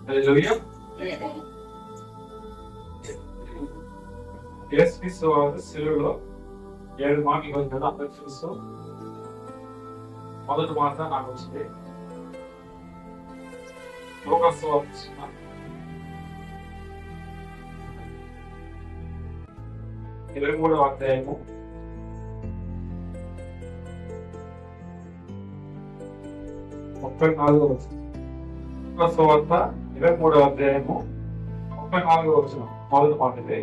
హల్లెలూయా. యేసుక్రీస్తు వారు శిలువలో 7 మాటలు పలికాడు. అందరికి తెలుసు. మొదటి మాట నాకు వచ్చింది. లూకాసు వార్త 23వ అధ్యాయము 34వ వచనం. లూకాసు వార్త 23వ అధ్యాయము 34వ వచనం. మొదటి మాట ఇది.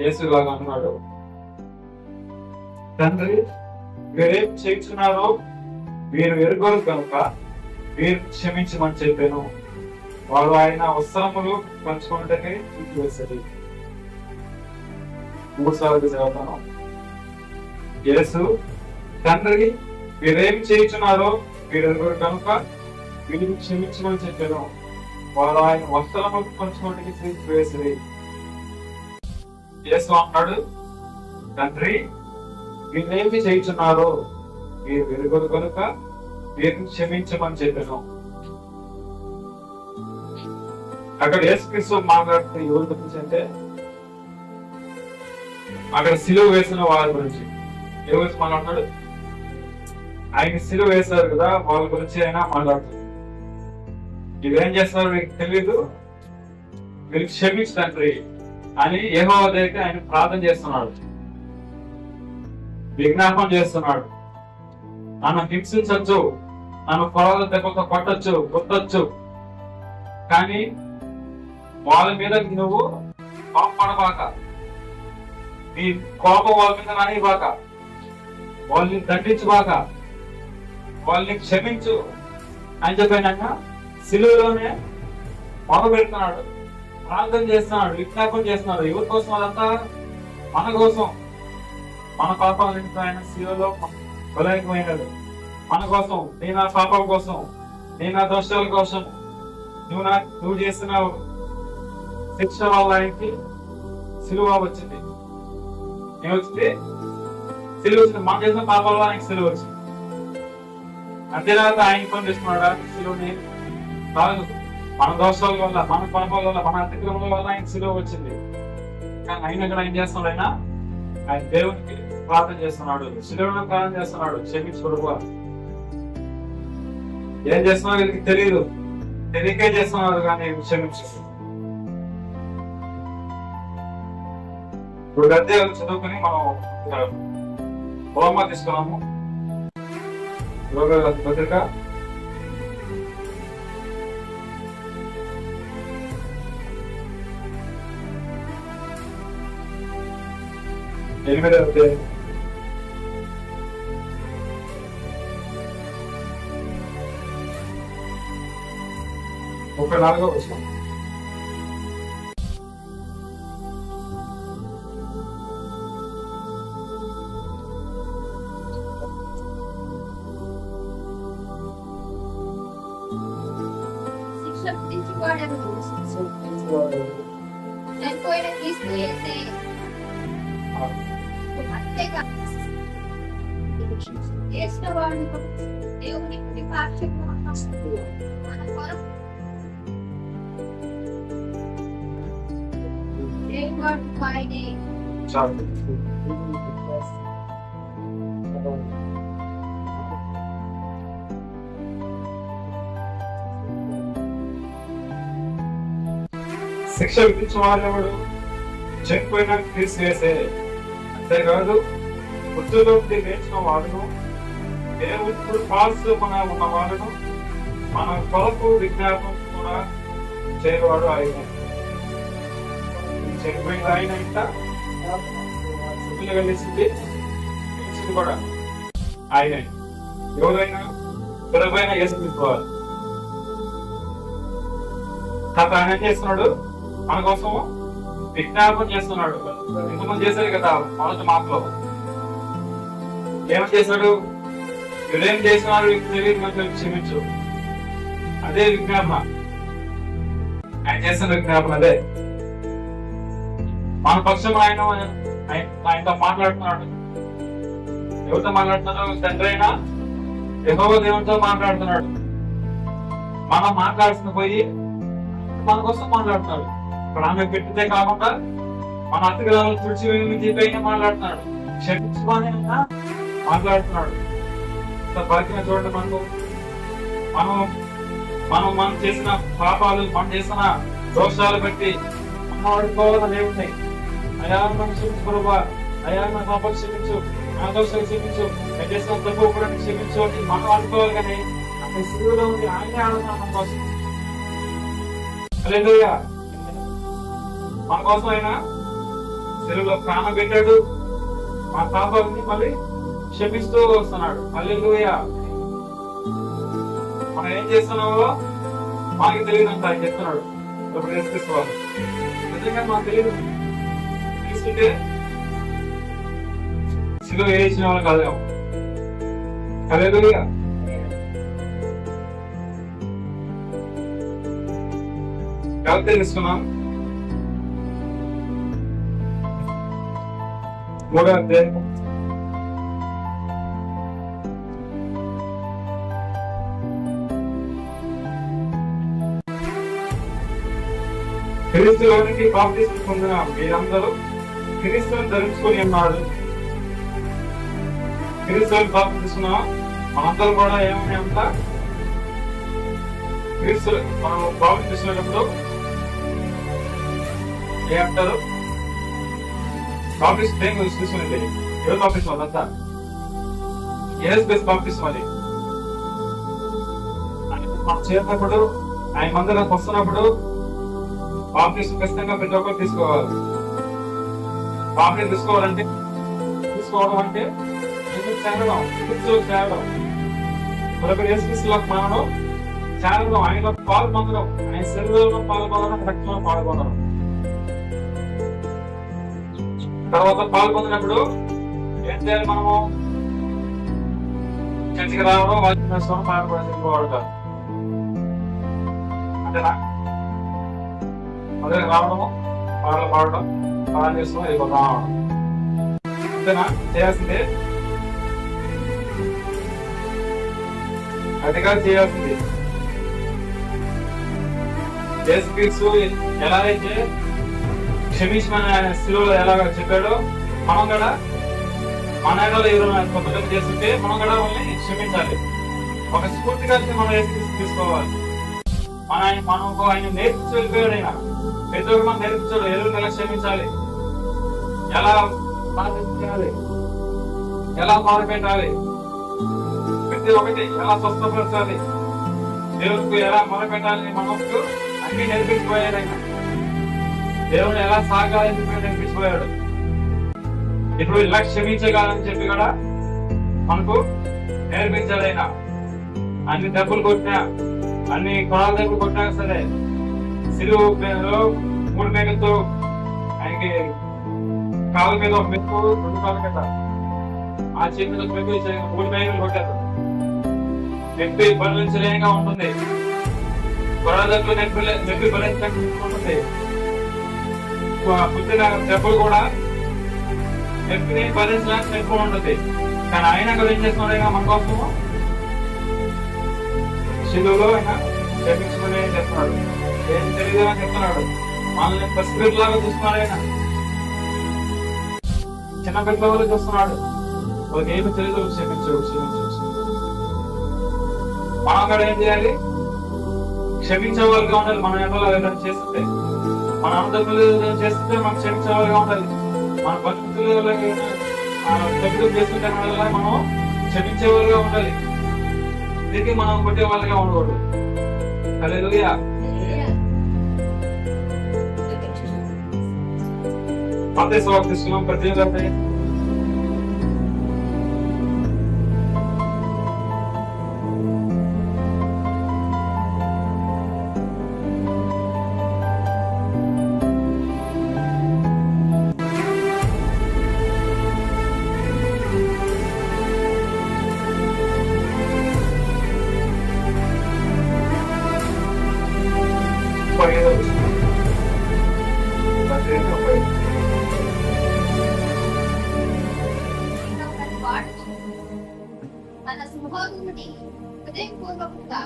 యేసు ఇలాగా అన్నాడు, తండ్రి వీరేం చేస్తున్నారో వీరు ఎరుగరు కనుక వీరు క్షమించమని చెప్పాను. వారు ఆయన వస్త్రములు పంచుకుంటే చూపివేశారు. 3 సార్లు చదువుతాను. యేసు, తండ్రి వీరేం చేస్తున్నారో వీరు ఎరుగరు కనుక వీరు క్షమించమని చెప్పాను. వారు ఆయన వస్త్రములు పంచుకుంటే చూపివేశారు. యేసు అన్నాడు, తండ్రి వీరేమి చేయుచున్నారో వీరు వెలుగురు కనుక వీరిని క్షమించమని చెప్పాను. అక్కడ యేసుక్రీస్తు మాట్లాడితే ఎవరి గురించి అంటే అక్కడ సిలువ వేసిన వాళ్ళ గురించి. ఎవరి గురించి మాట్లాడుతున్నాడు? ఆయన సిలువ వేశారు కదా, వాళ్ళ గురించి అయినా మాట్లాడుతుంది. వీళ్ళేం చేస్తున్నారు వీరికి తెలీదు, వీరికి క్షమించు తండ్రి అని యెహోవా దగ్గరికి ఆయన ప్రార్థన చేస్తున్నాడు, విజ్ఞాపన చేస్తున్నాడు. నన్ను హింసించచ్చు, నన్ను పొలాల దెబ్బతో కొట్టచ్చు, కొట్టచ్చు, కానీ వాళ్ళ మీద నువ్వు కోపడబాక, నీ కోపం వాళ్ళ మీద రానిబాక, వాళ్ళని దండించుబాక, వాళ్ళని క్షమించు అని చెప్పినాక సిలువలోనే మొదలుపెడుతున్నాడు, ప్రార్థన చేస్తున్నాడు, విజ్ఞాపన చేస్తున్నాడు. ఎవరి కోసం? అదంతా మన కోసం. మన పాపాల నుంచి ఆయన శిలువలో బలైపోయినాడు. మన కోసం, నీ నా పాపం కోసం, నీ నా దోషాల కోసం, నువ్వు చేసిన శిక్ష వల్ల ఆయనకి సిలువ వచ్చింది. ఏమొచ్చింది? సిలువ వచ్చింది. మనం చేసిన పాపాల వల్ల ఆయనకి సిలువ వచ్చింది. అంతేకాక ఆయన పని చేస్తున్నాడా సిలువని? కాదు, మన దోషాల వల్ల, మన పాపాల వల్ల, మన అతిక్రమల వల్ల ఆయన సిలువ వచ్చింది. కానీ ఆయన ఇక్కడ ఏం చేస్తున్నాడు? ఆయన దేవునికి ప్రార్థన చేస్తున్నాడు, శిలువను ప్రార్థన చేస్తున్నాడు, క్షమించుకోడు. ఏం చేస్తున్నాడు వీళ్ళకి తెలియదు, తెలియకే చేస్తున్నాడు కానీ క్షమించు. ఇప్పుడు అధ్యాయాలు చదువుకుని మనం రోమా తీసుకున్నాము. పత్రిక 8వ అధ్యాయం 34వ వచనం. చనిపోయిన క్రీస్తు యేసే చేసిన వాడిని దేవుని కుడిపార్శ్వము మన కొరకు దేవుడు ఆయనే శిక్ష విధించిన వాడెవడు? చనిపోయిన క్రీస్తు యేసే. అంతేకాదు, మృత్యులోకి లేచిన వాడును, దేవుడు పాల్సొన ఉన్న వాడును, మన కొరకు విజ్ఞాపం కూడా చేయవాడు ఆయన. చనిపోయిన ఆయన ఇంట కలిసింది కూడా ఆయన. ఎవరైనా సులభమైన యేసుక్రీస్తు. ఆయన ఏం చేస్తున్నాడు? మన కోసం విజ్ఞాపన చేస్తున్నాడు. ఇంతకుముందు చేశారు కదా మొదటి మాటలో. ఏమని చేశాడు? వీళ్ళేం చేస్తున్నారు తెలియదు, క్షమించు. అదే విజ్ఞాపన, ఆయన చేస్తున్న విజ్ఞాపన అదే. మన పక్షం ఆయనతో మాట్లాడుతున్నాడు. ఎవరితో మాట్లాడుతున్నాడు? తండ్రి అయినా యెహోవా దేవునితో మాట్లాడుతున్నాడు. మనం మాట్లాడుతున్న పోయి మన కోసం మాట్లాడుతున్నాడు. ఇప్పుడు ఆమె పెట్టితే కాకుండా మన అతిగ్రహాలు తుడిచిపైన మాట్లాడుతున్నాడు. క్షమించమని మాట్లాడుతున్నాడు. బతికిన చూడండి మనకు మనం చేసిన పాపాలు, మనం చేసిన దోషాలు బట్టి మనం ఆడుకోవాలని ఏమున్నాయి? అయా మనం క్షమించు, అయా నా పాపాలు క్షమించు, నా దోషాలు క్షమించు, నేను చేసిన తప్పు కూడా క్షమించు అని మనం ఆడుకోవాలి. కానీ అక్కడ శివులో ఉంది, ఆయనే ఆడుతున్నాం మన కోసం. హల్లెలూయా. మన కోసం ఆయన శిలువలో ప్రాణం పెట్టాడు. మన పాపాలని మళ్ళీ క్షమిస్తూ వస్తున్నాడు. హల్లెలూయా. మనం ఏం చేస్తున్నామో మాకు తెలియదు అంత ఆయన చెప్తున్నాడు. ఇప్పుడు నేర్పిస్తున్నారు నిజంగా మాకు తెలియదు. తీసుకుంటే శిలువ వేసిన వాళ్ళు కాదేమో. హల్లెలూయా. ఎలా తెలుసుకున్నాం? 3వ అధ్యాయం క్రీస్తులోనికి బాప్తిస్మం పొందిన మీరందరూ క్రీస్తుని ధరించుకొని ఉన్నారు. క్రీస్తుని బాప్తిస్మం మనందరూ కూడా ఏమని అంట? క్రీస్తు మనం బాప్తిస్మప్పుడు ఏమంటారు? బాప్తిస్మం దేని గురించి తీసుకునేది? ఎవరు బాప్తిస్మం అంతా? యేసు క్రీస్తు బాప్తిస్మం అది. మనం చేరినప్పుడు ఆయన మందిరానికి వస్తున్నప్పుడు బాప్తిస్మం ఖచ్చితంగా ప్రతి ఒక్కరు తీసుకోవాలి. బాప్తిస్మం తీసుకోవడం అంటే ఎందుకు చేరడం? క్రీస్తులో చేరడం. మరొకరు యేసుక్రీస్తులోకి మారడం, చేరడం, ఆయనలో పాల్పొందడం, ఆయన శరీరంలో పాల్పొందడం, రక్తంలో పాల్పొందడం. తర్వాత పాల్పొందినప్పుడు ఏం చేయాలి? మనము చర్చికి రావడం, వాక్యం పాల్పడడం అంతేనా? అదే రావడము, పాటలు పాడడం, పాటలు చేస్తాం, వెళ్ళిపోతాం రావడం అంతేనా? చేయాల్సిందే అదిగా చేయాల్సింది. యేసుక్రీస్తు ఎలా అయితే క్షమించమని ఆయన శిలువలో ఎలాగ చెప్పాడో, మనం కూడా మన ఎవరైనా కొత్త తప్పు చేస్తుంటే మనం కూడా వాళ్ళని క్షమించాలి. ఒక స్ఫూర్తిగా మనం యేసుక్రీస్తు తీసుకోవాలి. మనకు ఆయన నేర్పించి వెళ్ళిపోయాడు. ఆయన ప్రతి ఒక్కరు మనం నేర్పించాడు. ఎవరిని ఎలా క్షమించాలి, ఎలా చేయాలి, ఎలా మొదలుపెట్టాలి, ప్రతి ఒక్కటి ఎలా స్వస్థపరచాలి, దేవుడికి ఎలా మొదలుపెట్టాలి, మనకు అన్ని నేర్పించిపోయాడు. ఆయన దేవుని ఎలా సాగాలని చెప్పి నేర్పించిపోయాడు. ఇప్పుడు ఇలా క్షమించగలని చెప్పి కూడా మనకు నేర్పించాడు. ఆయన అన్ని దెబ్బలు కొట్టినా, అన్ని కొడాల దెబ్బలు కొట్టినా సరే, సిలువలో 3 మేకలతో ఆయనకి కాళ్ళ మీద ఒక మెప్పు, 2 కాళ్ళ మీద ఆ చేతి మీద మెప్పు 3 మేకలు కొట్టారు. నొప్పి భరించలేనిగా ఉంటుంది. కొడాల దెబ్బలు నొప్పి భరించలేక పుట్టిన దెబ్బలు కూడా నొప్పిని భరించడానికి ఎక్కువ ఉంటుంది. కానీ ఆయన కూడా ఏం చేస్తున్నాడు? మన కోసము శిలువలో ఆయన క్షమించుకునే చెప్తున్నాడు. ఏం తెలియదు అని చెప్తున్నాడు. మనల్ని పసిపిల్లలాగా చూస్తున్నాడు. ఆయన చిన్న పిల్లలు చూస్తున్నాడు. వాళ్ళకి ఏమి తెలియదు. క్షమించు. మనం కూడా ఏం చేయాలి? క్షమించే వాళ్ళుగా ఉండాలి. మనం ఎవరో ఏదైనా చేస్తుంటే, మన అన్నదమ్ములు చేస్తుంటే మనం క్షమించే వాళ్ళుగా ఉండాలి. మన పరిస్థితులు తగ్గులు చేస్తుంటే మనం క్షమించే వాళ్ళుగా ఉండాలి. దీనికి మనం కొట్టే వాళ్ళగా ఉండకూడదు. హల్లెలూయా. మత్తయి సువార్త తీసుకున్నాం. ప్రతి మన సహోదరుని హృదయపూర్వకంగా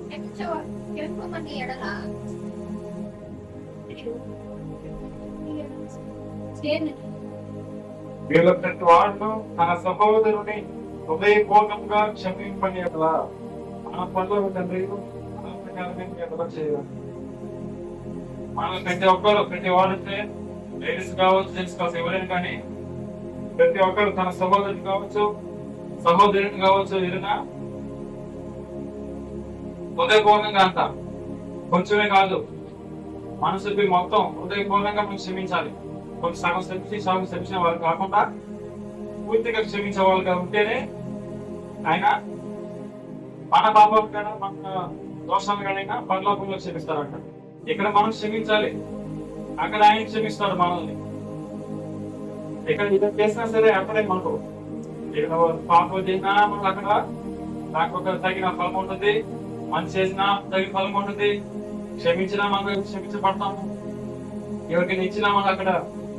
క్షమించమని ఎడల వీళ్ళ ప్రతి వాడు తన సహోదరుని హృదయపూర్వకంగా క్షమింపని ఎట్లా మన పనులు తండ్రి మన ప్రకారమే ఎట్లా చేయాలి. మన ప్రతి ఒక్కరు ప్రతి వాడితే లేడీస్ కావచ్చు జెంట్స్ కావచ్చు ఎవరైనా కానీ ప్రతి ఒక్కరు తన సహోదరుని కావచ్చు సహోదరుని కావచ్చు ఏదైనా హృదయపూర్వకంగా అంట కొంచెమే కాదు మనసుకి మొత్తం హృదయపూర్వకంగా మనం క్షమించాలి. కొంచెం సగం క్షమించిన వాళ్ళు కాకుండా పూర్తిగా క్షమించే వాళ్ళుగా ఉంటేనే ఆయన మన పాపాలు కానీ మన దోషాలు కానీ పరలోకంలో క్షమిస్తారంట. ఇక్కడ మనం క్షమించాలి, అక్కడ ఆయన క్షమిస్తాడు మనల్ని. ఇక్కడ ఇది చేసినా సరే అక్కడే మనకు ఇక్కడ పాపం చేసినా మనకు అక్కడ నాకు ఒక తగిన ఫలం ఉంటుంది, మంచి చేసినా తగిన ఫలం ఉంటుంది, క్షమించినా మనం క్షమించబడతాము, ఎవరికైనా ఇచ్చినా మనకు అక్కడ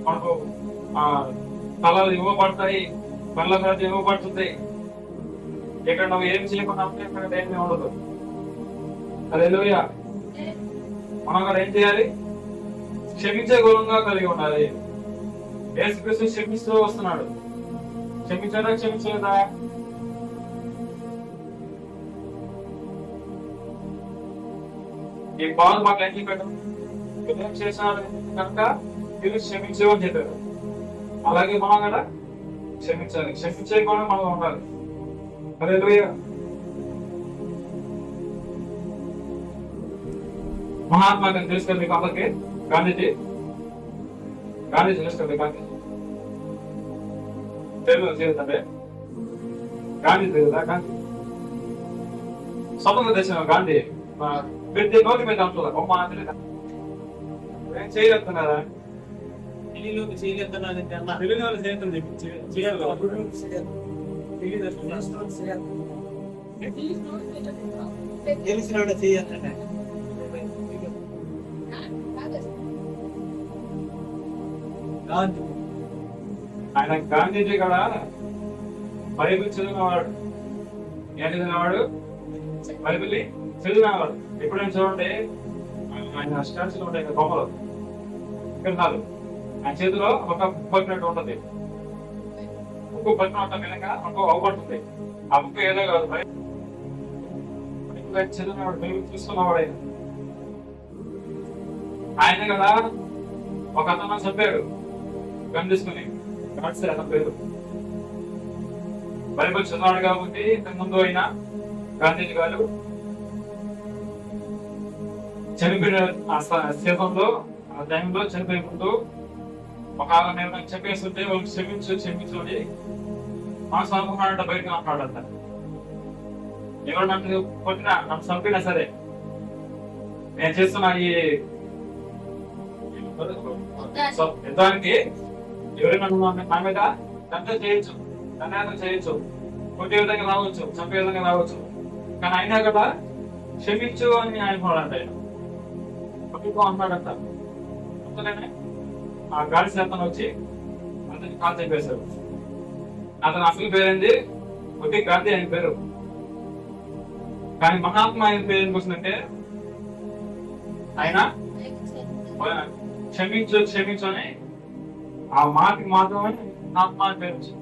మనకు ఫలాలు ఇవ్వబడతాయి, పనుల మీద ఇవ్వబడుతుంది. ఇక్కడ నువ్వు ఏం చేయకుండా ఉంటే ఇక్కడ ఏమీ ఉండదు. హల్లెలూయా. మనం కూడా ఏం చేయాలి? క్షమించే గుణంగా కలిగి ఉండాలి. యేసుక్రీస్తు క్షమిస్తూ వస్తున్నాడు. క్షమించడా క్షమించలేదా? ఈ పాలు మాకు ఎన్ని పెట్టడం ఏం చేసినారు కనుక వీళ్ళు క్షమించు అని చెప్పారు. అలాగే మనం కూడా క్షమించాలి, క్షమించే కూడా మనం ఉండాలి. హల్లెలూయా. మహాత్మా గాంధీ తెలుసు కదా మీకు అందరికి? గాంధీజీ తెలుసు కదా? గాంధీ తెలుగు చేయదంటే గాంధీ తెలుదా? గాంధీ స్వతంత్ర దేశం గాంధీ ప్రతి నోటి మీద అంటున్నారు బొమ్మ తెలియదా? ఏం చేయలేస్తున్నారా? తెలుగు వాళ్ళు చేయలేదు తెలిసిన చేయాలంటే ఆయన గాంధీజీ కూడా బైబిల్ చదివినవాడు. ఏం చదివినవాడు? బైబిల్ చదివినవాడు. ఎప్పుడైనా చూడండి ఆయన స్టాచ్యూలు ఉంటాయి కదా బొమ్మలు, ఇక్కడ కాదు ఆయన చేతిలో ఒక పట్టినట్టు ఉంటుంది. ఉప్పు పట్టిన ఉంటాం కనుక ఇంకో అవపడుతుంది. ఆ ఉప్పు ఏదో కాదు చదివినవాడు, బైబిల్ తీసుకున్నవాడు. ఆయన కదా ఒక అతను చంపాడు కనిపిస్తుంది అతని పేరు. బైబిల్ చదివాడు కాబట్టి ఇంతకు ముందు అయినా గాంధీజీ గారు చనిపోయిన శీతంలో ఆ టైంలో చనిపోయే ముందు ఒక నేను చెప్పేస్తుంటే వాళ్ళకి క్షమించు అని మనసు అనుకున్నాడంట, బయటకు అంటున్నాడంట. ఎవరు నన్ను కొట్టినా నన్ను చంపినా సరే నేను చేస్తున్న ఈ యుద్ధానికి ఎవరైనా నా మీద దండ చేయొచ్చు, దండాలు చేయొచ్చు, కొట్టే విధంగా రావచ్చు, చంపే విధంగా రావచ్చు, కానీ అయినా కదా క్షమించు అని ఆయన అన్నాడంట. ఆయన కొట్టుకో అన్నాడంట. అంతలోనే ఆ గాడి శాతం వచ్చి అతనికి కాల్ చెప్పేశారు. అతను అసలు పేరేంది కొట్టి గాంధీ ఆయన పేరు, కానీ మహాత్మా ఆయన పేరు ఎందుకు వస్తుందంటే ఆయన క్షమించు అని ఆ మాటకి మాత్రమే మహాత్మా అని పేరు వచ్చింది.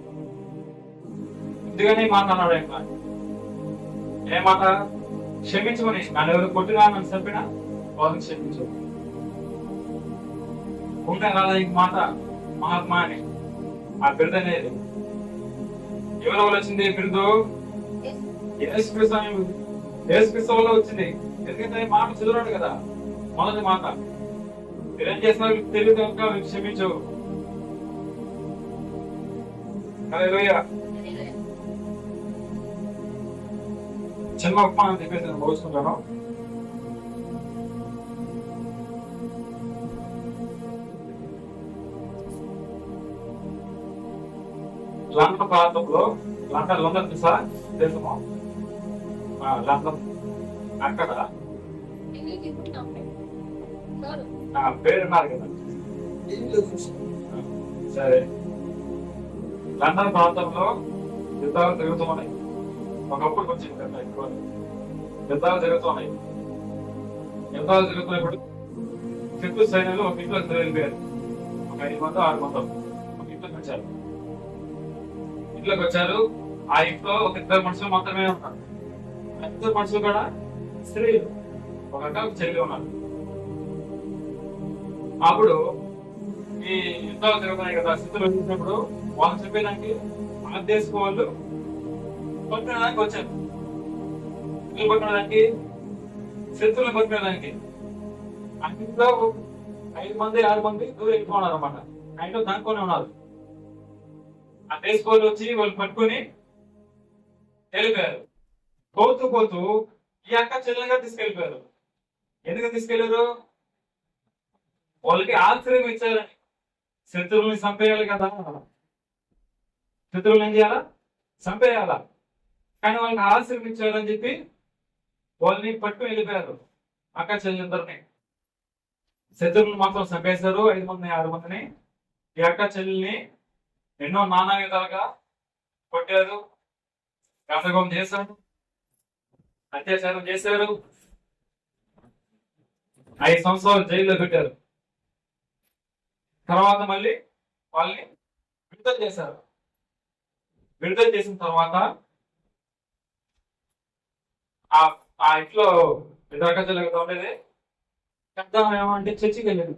ఎందుకని మాట అన్నాడు ఆయన? ఏ మాట? క్షమించుకొని నన్ను ఎవరు కొట్టినా నన్ను చంపినా వాళ్ళని క్షమించు. ఉంటే కదా ఇంక మాట మహాత్మా అని ఆ బిరుదు అనేది ఎవరి వల్ల వచ్చింది? బిరుదు యేసుక్రీస్తు వల్ల వచ్చింది. ఎందుకంటే మాట చదువురాడు కదా మొదటి మాట. మీరేం చేస్తున్నారు తెలియదు కనుక క్షమించు. హల్లెలూయా. చిన్న ఉపమానం చెప్పేసి నేను పోసుకుంటాను. లంక ప్రాంతంలో లండన్ తెలుసా? దేశము లండన్. అక్కడ పేరున్నారు కదా సరే. లండన్ ప్రాంతంలో యుద్ధాలు జరుగుతున్నాయి. ఒకప్పుడు కొంచెం ఎక్కువ యుద్ధాలు జరుగుతున్నాయి. యుద్ధాలు జరుగుతున్నప్పుడు శత్రు సైన్యాలు ఒక ఇంట్లో వెళ్ళిపోయారు. ఒక 5 మంది 6 మంది ఒక ఇంట్లోకి వచ్చారు. ఇంట్లోకి వచ్చారు. ఆ ఇంట్లో ఒక 2 మనుషులు మాత్రమే ఉన్నారు. ఆ 2 మనుషులు కూడా స్త్రీలు. ఒక అక్క ఒక చెల్లి ఉన్నారు. అప్పుడు ఈ యుద్ధాలు జరుగుతున్నాయి కదా, స్థితులు వచ్చినప్పుడు వాళ్ళు చెప్పేదానికి ఆ దేశం వాళ్ళు కొట్టుకోవడానికి వచ్చారు. కొట్టుకోవడానికి, శత్రువులు కొట్టుకోవడానికి. ఆ ఇంట్లో 5 మంది 6 మంది దూరం వెళ్ళిపోన్నారు అనమాట. ఆ ఇంట్లో దానికొని ఉన్నారు. ఆ దేశ వాళ్ళు వచ్చి వాళ్ళు పట్టుకొని వెళ్ళిపోయారు. పోతూ పోతూ ఈ అక్క చెల్లెలుగా తీసుకెళ్ళిపోయారు. ఎందుకు తీసుకెళ్లారు? వాళ్ళకి ఆశ్రయం ఇచ్చారని. శత్రువుల్ని చంపేయాలి కదా, శత్రువులు ఏం చేయాలా? చంపేయాలా. కానీ వాళ్ళకి ఆశ్రయం ఇచ్చారని చెప్పి వాళ్ళని పట్టుకుని వెళ్ళిపోయారు. అక్క చెల్లెలిద్దరిని. శత్రువులు మాత్రం చంపేశారు 5 మంది 6 మందిని. ఈ అక్క చెల్లెల్ని ఎన్నో నానా విధాలుగా కొట్టారు, గందరగోళం చేశారు, అత్యాచారం చేశారు. 5 సంవత్సరాలు జైల్లో పెట్టారు. తర్వాత మళ్ళీ వాళ్ళని విడుదల చేశారు. విడుదల చేసిన తర్వాత ఆ ఇంట్లో విద్యార్థులు ఉండేది పెద్ద ఏమంటే చర్చికి వెళ్ళింది.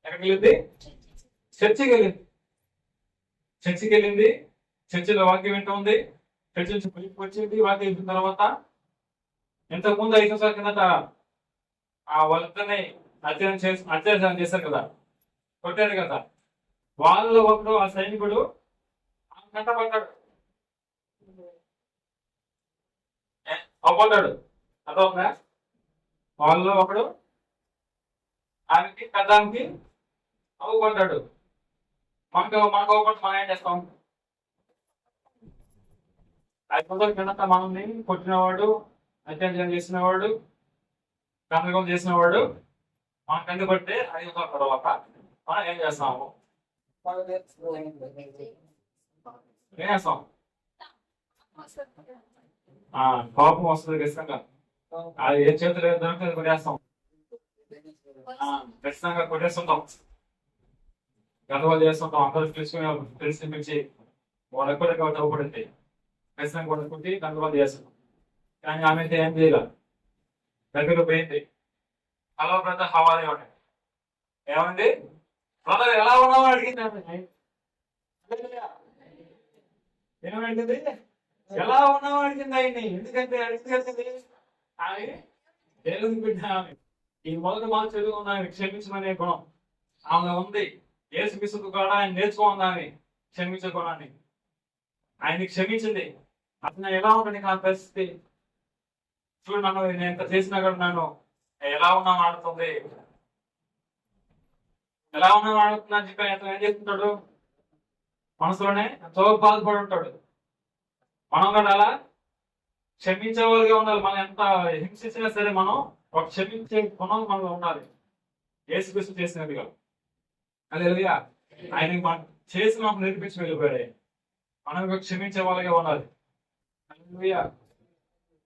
ఎక్కడికి వెళ్ళింది? చర్చికి వెళ్ళింది. చర్చికి వెళ్ళింది. చర్చిలో వాక్యం వింటూ ఉంది. చర్చి నుంచి బయటకు వచ్చింది. వాక్యం వింటున్న తర్వాత ఇంతకుముందు 5 సంవత్సరాల కిందట వాళ్ళిద్దరిని అత్యాచారం చేశారు కదా, కొట్టారు కదా. వాళ్ళలో ఒకడు ఆ సైనికుడు కంటపడ్డాడు, అవ్వడ్డాడు. అర్థమవుతుందా? వాళ్ళలో ఒకడు ఆమెకి పెద్దానికి అవ్వబడ్డాడు. మనకు అవ్వబడి మనం ఏం చేస్తాం? 5 సంవత్సరాల కిందట మనల్ని కొట్టినవాడు, అత్యాచారం చేసినవాడు, గందరగోళం చేసినవాడు మనకు కందుపడితే 5 సంవత్సరాల తర్వాత మనం ఏం చేస్తాము? ఏం చేస్తాం? కోపం వస్తుంది ఖచ్చితంగా. అది ఏ చేతులు దొరికితే కొట్టేస్తాం. ఖచ్చితంగా కొట్టేస్తుంటాం, గందరగోళం చేస్తుంటాం. అందరూ పిలిచి వాళ్ళు ఎక్కడికి అవ్వబడింది ఖచ్చితంగా కొట్టుకుంటే గందరగోళం చేస్తాం. కానీ ఆమె అయితే ఏం చేయాలి? దగ్గరకు పోయింది. Hello brother, how are you? ఏమండి బ్రదర్ ఎలా ఉన్నావు అడిగింది. ఏమడిగింది? ఎలా ఉన్నావు అడిగింది ఆయన్ని. ఎందుకంటే అడిగింది ఆమె దేవుని బిడ్డ. ఆమె ఈ మొదటి మాట చదువు ఆమె క్షమించమనే గుణం ఆమె ఉంది. యేసు క్రీస్తు కూడా ఆయన నేర్చుకోండి ఆమె క్షమించే గుణాన్ని. ఆయన్ని క్షమించింది. అతను ఎలా ఉంటుంది నా పరిస్థితి చూడు, నన్ను నేను ఎంత చేసినా కూడా నన్ను ఎలా ఉన్నావు ఆడుతుంది, ఎలా ఉన్నావు ఆడుతున్నా అని చెప్పి అతను ఏం చేస్తుంటాడు? మనసులోనే ఎంతో బాధపడి ఉంటాడు. మనం కూడా అలా క్షమించే వాళ్ళగా ఉండాలి. మనం ఎంత హింసించినా సరే మనం ఒక క్షమించే గుణం మనలో ఉండాలి. యేసుక్రీస్తు చేసినట్టుగా. హల్లెలూయా. ఆయన చేసి మనకు నేర్పించి వెళ్ళిపోయాడు. మనం క్షమించే వాళ్ళగా ఉండాలి. హల్లెలూయా.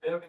దేవుడి